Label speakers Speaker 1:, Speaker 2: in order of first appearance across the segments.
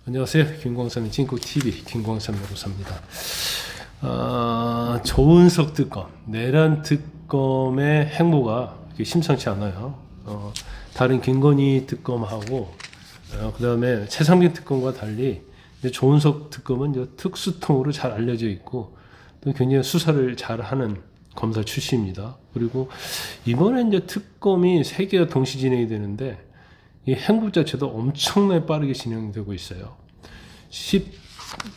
Speaker 1: 안녕하세요. 김광삼의 진국TV 김광삼 변호사입니다. 조은석 특검, 내란 특검의 행보가 심상치 않아요. 다른 김건희 특검하고 그 다음에 최상빈 특검과 달리 조은석 특검은 이제 특수통으로 잘 알려져 있고 또 굉장히 수사를 잘하는 검사 출신입니다. 그리고 이번에 이제 특검이 3개가 동시 진행이 되는데 이 행보 자체도 엄청나게 빠르게 진행되고 있어요.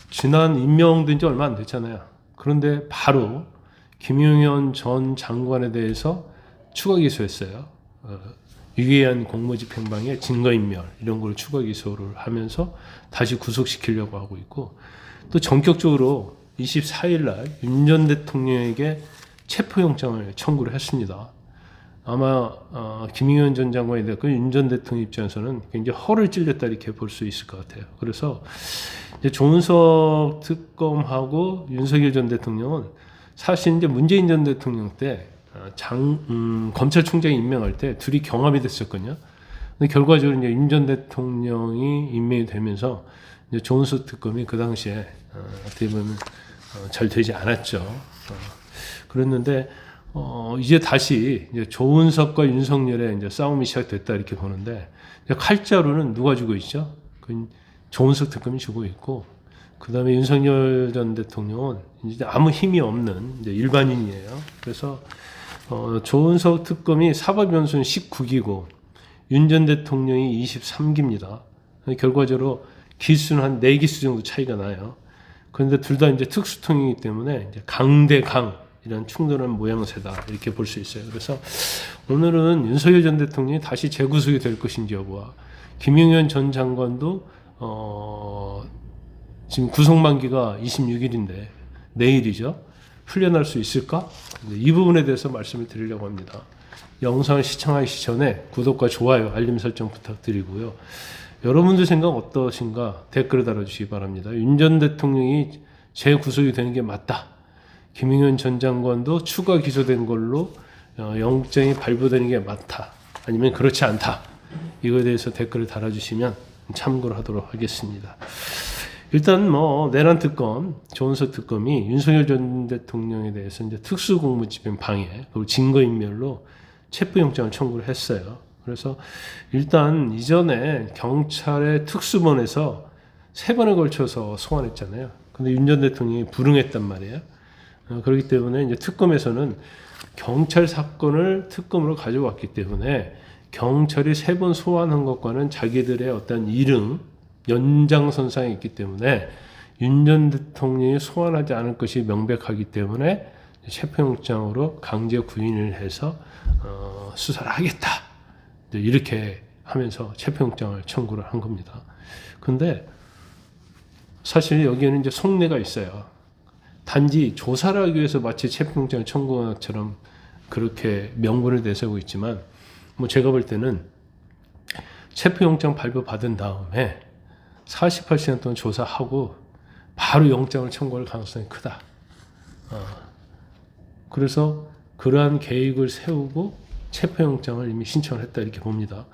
Speaker 1: 지난 임명된 지 얼마 안 됐잖아요. 그런데 바로 김용현 전 장관에 대해서 추가 기소했어요. 유기한 공무집행방해 증거인멸 이런 걸 추가 기소를 하면서 다시 구속시키려고 하고 있고, 또 전격적으로 24일 날 윤 전 대통령에게 체포영장을 청구를 했습니다. 아마 김용현 전 장관이 됐고 윤 전 대통령 입장에서는 굉장히 허를 찔렸다 이렇게 볼 수 있을 것 같아요. 그래서 이제 조은석 특검하고 윤석열 전 대통령은 사실 이제 문재인 전 대통령 때 검찰총장 임명할 때 둘이 경합이 됐었거든요. 근데 결과적으로 이제 윤 전 대통령이 임명이 되면서 이제 조은석 특검이 그 당시에 어떻게 보면 잘 되지 않았죠. 그랬는데 이제 다시 이제 조은석과 윤석열의 이제 싸움이 시작됐다 이렇게 보는데, 칼자루는 누가 쥐고 있죠? 조은석 특검이 쥐고 있고, 그 다음에 윤석열 전 대통령은 이제 아무 힘이 없는 이제 일반인이에요. 그래서 조은석 특검이 사법연수는 19기고 윤 전 대통령이 23기입니다. 결과적으로 기수는 한 4기수 정도 차이가 나요. 그런데 둘 다 이제 특수통이기 때문에 이제 강대강 이런 충돌한 모양새다 이렇게 볼 수 있어요. 그래서 오늘은 윤석열 전 대통령이 다시 재구속이 될 것인지 여부와 김용현 전 장관도 지금 구속 만기가 26일인데 내일이죠. 풀려날 수 있을까? 이 부분에 대해서 말씀을 드리려고 합니다. 영상을 시청하기 전에 구독과 좋아요, 알림 설정 부탁드리고요. 여러분들 생각 어떠신가 댓글을 달아주시기 바랍니다. 윤 전 대통령이 재구속이 되는 게 맞다, 김용현 전 장관도 추가 기소된 걸로 영장이 발부되는 게 맞다, 아니면 그렇지 않다, 이거에 대해서 댓글을 달아주시면 참고를 하도록 하겠습니다. 일단 내란 특검, 조은석 특검이 윤석열 전 대통령에 대해서 이제 특수공무집행 방해 그리고 증거인멸로 체포영장을 청구를 했어요. 그래서 일단 이전에 경찰의 특수본에서 3번에 걸쳐서 소환했잖아요. 근데 윤 전 대통령이 불응했단 말이에요. 그렇기 때문에 이제 특검에서는 경찰 사건을 특검으로 가져왔기 때문에 경찰이 3번 소환한 것과는 자기들의 어떤 일응, 연장선상에 있기 때문에 윤 전 대통령이 소환하지 않을 것이 명백하기 때문에 체포영장으로 강제 구인을 해서 수사를 하겠다, 이렇게 하면서 체포영장을 청구를 한 겁니다. 근데 사실 여기에는 이제 속내가 있어요. 단지 조사를 하기 위해서 마치 체포영장을 청구한 것처럼 그렇게 명분을 내세우고 있지만, 제가 볼 때는 체포영장 발부받은 다음에 48시간 동안 조사하고 바로 영장을 청구할 가능성이 크다. 그래서 그러한 계획을 세우고 체포영장을 이미 신청을 했다 이렇게 봅니다.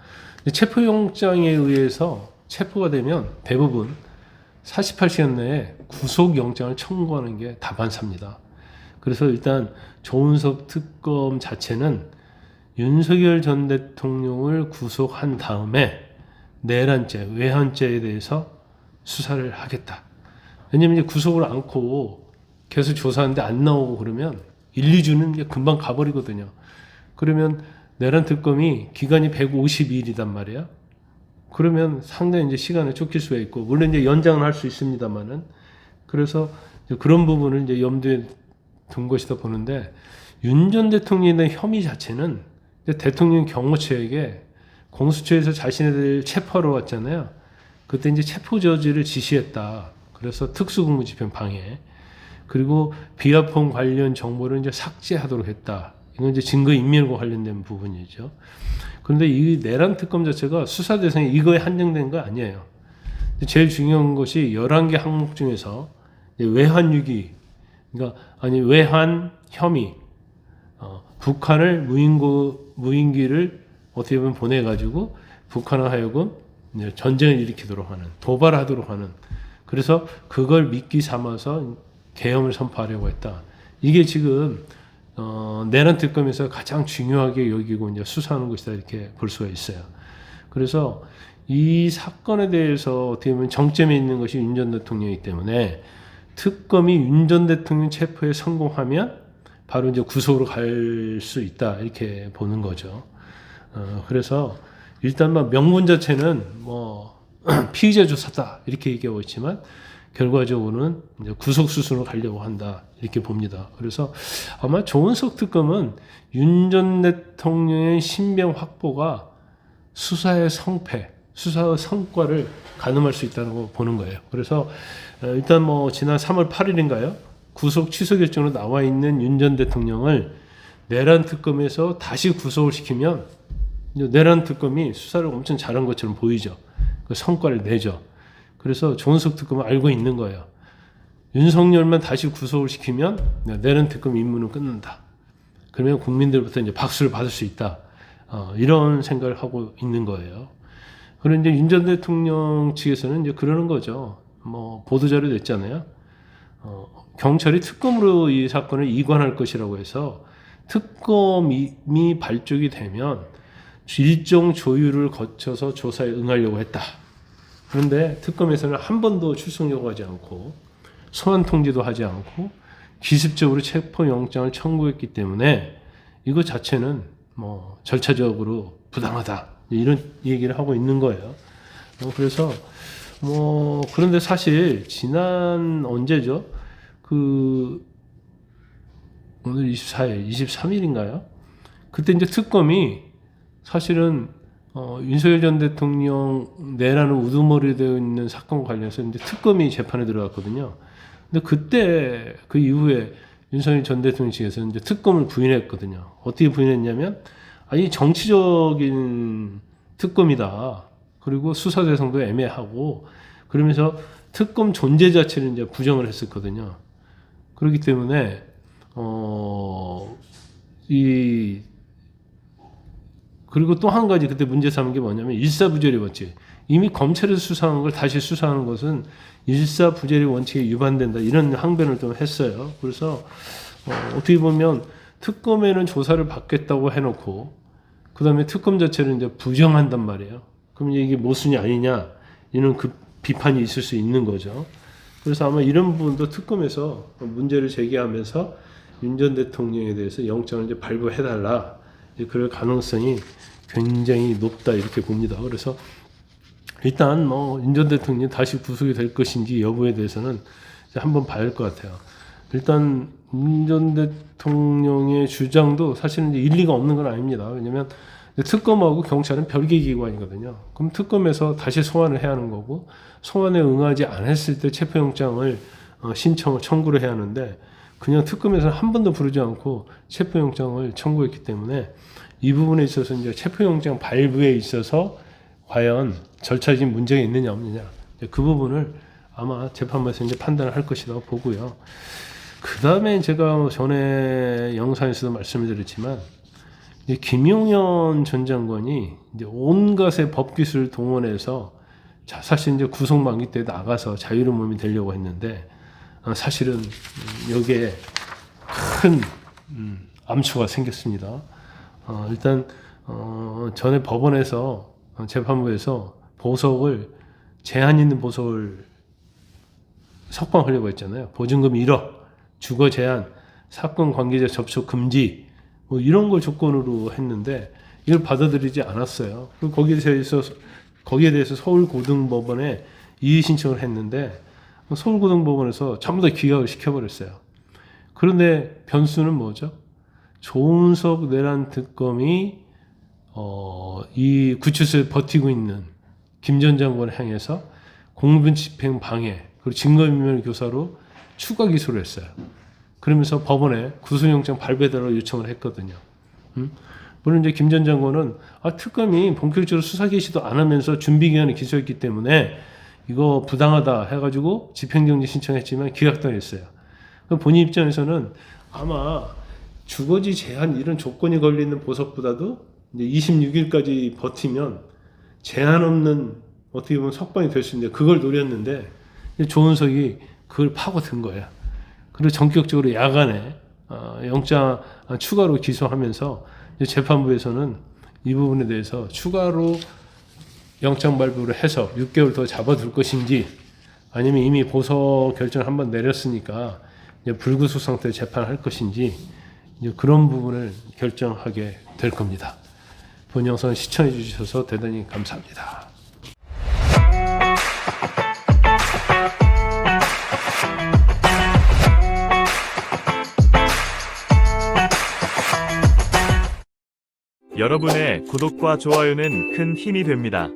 Speaker 1: 체포영장에 의해서 체포가 되면 대부분 48시간 내에 구속영장을 청구하는 게 다반사입니다. 그래서 일단 조은석 특검 자체는 윤석열 전 대통령을 구속한 다음에 내란죄, 외환죄에 대해서 수사를 하겠다. 왜냐면 이제 구속을 않고 계속 조사하는데 안 나오고 그러면 1, 2주는 이제 금방 가버리거든요. 그러면 내란 특검이 기간이 152일이단 말이야. 그러면 상당히 이제 시간을 쫓길 수가 있고, 물론 이제 연장을 할 수 있습니다만은, 그래서 그런 부분을 이제 염두에 둔 것이다 보는데, 윤 전 대통령에 대한 혐의 자체는 대통령 경호처에게 공수처에서 자신들 체포하러 왔잖아요. 그때 이제 체포 저지를 지시했다. 그래서 특수공무집행 방해, 그리고 비아폰 관련 정보를 이제 삭제하도록 했다. 이건 이제 증거인멸과 관련된 부분이죠. 그런데 이 내란 특검 자체가 수사 대상이 이거에 한정된 거 아니에요. 제일 중요한 것이 11개 항목 중에서 외환유기, 그러니까 외환 혐의, 북한을 무인기를 어떻게 보면 보내가지고 북한을 하여금 이제 전쟁을 일으키도록 하는, 도발하도록 하는, 그래서 그걸 미끼 삼아서 계엄을 선포하려고 했다. 이게 지금 내란 특검에서 가장 중요하게 여기고 이제 수사하는 것이다, 이렇게 볼 수가 있어요. 그래서 이 사건에 대해서 어떻게 보면 정점에 있는 것이 윤 전 대통령이기 때문에 특검이 윤 전 대통령 체포에 성공하면 바로 이제 구속으로 갈 수 있다, 이렇게 보는 거죠. 그래서 일단 뭐 명분 자체는 뭐 피의자 조사다 이렇게 얘기하고 있지만 결과적으로는 이제 구속 수순으로 가려고 한다, 이렇게 봅니다. 그래서 아마 조은석 특검은 윤 전 대통령의 신병 확보가 수사의 성패, 수사의 성과를 가늠할 수 있다고 보는 거예요. 그래서 일단 뭐 지난 3월 8일인가요? 구속 취소 결정으로 나와 있는 윤 전 대통령을 내란 특검에서 다시 구속을 시키면 내란 특검이 수사를 엄청 잘한 것처럼 보이죠. 그 성과를 내죠. 그래서 조은석 특검은 알고 있는 거예요. 윤석열만 다시 구속을 시키면 내란 특검 임무는 끝난다. 그러면 국민들부터 이제 박수를 받을 수 있다. 이런 생각을 하고 있는 거예요. 그런데 윤 전 대통령 측에서는 이제 그러는 거죠. 뭐 보도자료 냈잖아요. 경찰이 특검으로 이 사건을 이관할 것이라고 해서 특검이 발족이 되면 일정 조율을 거쳐서 조사에 응하려고 했다. 그런데 특검에서는 한 번도 출석 요구하지 않고 소환 통지도 하지 않고 기습적으로 체포영장을 청구했기 때문에 이거 자체는 뭐 절차적으로 부당하다, 이런 얘기를 하고 있는 거예요. 그래서 뭐 그런데 사실 지난 언제죠? 오늘 24일, 23일인가요? 그때 이제 특검이 사실은 윤석열 전 대통령 내란으로 우두머리 되어 있는 사건과 관련해서 이제 특검이 재판에 들어갔거든요. 근데 그때 그 이후에 윤석열 전 대통령 측에서 이제 특검을 부인했거든요. 어떻게 부인했냐면, 아니 정치적인 특검이다. 그리고 수사 대상도 애매하고, 그러면서 특검 존재 자체를 이제 부정을 했었거든요. 그렇기 때문에 그리고 또 한 가지 그때 문제 삼은 게 뭐냐면 일사부재리 원칙. 이미 검찰에서 수사한 걸 다시 수사하는 것은 일사부재리 원칙에 위반된다, 이런 항변을 좀 했어요. 그래서 어떻게 보면 특검에는 조사를 받겠다고 해놓고 그 다음에 특검 자체를 이제 부정한단 말이에요. 그럼 이게 모순이 아니냐, 이런 그 비판이 있을 수 있는 거죠. 그래서 아마 이런 부분도 특검에서 문제를 제기하면서 윤 전 대통령에 대해서 영장을 이제 발부해달라, 그럴 가능성이 굉장히 높다, 이렇게 봅니다. 그래서 일단 뭐 윤 전 대통령이 다시 구속이 될 것인지 여부에 대해서는 이제 한번 봐야 할 것 같아요. 일단 윤 전 대통령의 주장도 사실은 이제 일리가 없는 건 아닙니다. 왜냐하면 특검하고 경찰은 별개 기관이거든요. 그럼 특검에서 다시 소환을 해야 하는 거고, 소환에 응하지 않았을 때 체포영장을 신청을 청구를 해야 하는데, 그냥 특검에서는 한 번도 부르지 않고 체포영장을 청구했기 때문에 이 부분에 있어서 이제 체포영장 발부에 있어서 과연 절차적인 문제가 있느냐 없느냐, 그 부분을 아마 재판부에서 이제 판단을 할 것이라고 보고요. 그 다음에 제가 전에 영상에서도 말씀을 드렸지만, 김용현 전 장관이 이제 온갖의 법기술을 동원해서 사실 이제 구속 만기 때 나가서 자유로운 몸이 되려고 했는데, 사실은 여기에 큰 암초가 생겼습니다. 일단 전에 법원에서 재판부에서 보석을, 제한 있는 보석을 석방하려고 했잖아요. 보증금 1억, 주거 제한, 사건 관계자 접촉 금지, 뭐 이런 걸 조건으로 했는데 이걸 받아들이지 않았어요. 그리고 거기에 대해서 서울고등법원에 이의 신청을 했는데 서울고등법원에서 전부 다 기각을 시켜버렸어요. 그런데 변수는 뭐죠? 조은석 내란 특검이 이 구치소에 버티고 있는 김 전 장관을 향해서 공무집행 방해, 그리고 증거인멸 교사로 추가 기소를 했어요. 그러면서 법원에 구속영장 발부해달라고 요청을 했거든요. 물론 이제 김 전 장관은 특검이 본격적으로 수사 개시도 안 하면서 준비기간에 기소했기 때문에 이거 부당하다 해가지고 집행정지 신청했지만 기각당했어요. 본인 입장에서는 아마 주거지 제한 이런 조건이 걸리는 보석보다도 이제 26일까지 버티면 제한 없는 어떻게 보면 석방이 될 수 있는데 그걸 노렸는데 조은석이 그걸 파고든 거야. 그리고 전격적으로 야간에 영장 추가로 기소하면서 재판부에서는 이 부분에 대해서 추가로 영장 발부를 해서 6개월 더 잡아둘 것인지 아니면 이미 보석 결정을 한번 내렸으니까 이제 불구속 상태로 재판할 것인지 이제 그런 부분을 결정하게 될 겁니다. 본 영상 시청해 주셔서 대단히 감사합니다.
Speaker 2: 여러분의 구독과 좋아요는 큰 힘이 됩니다.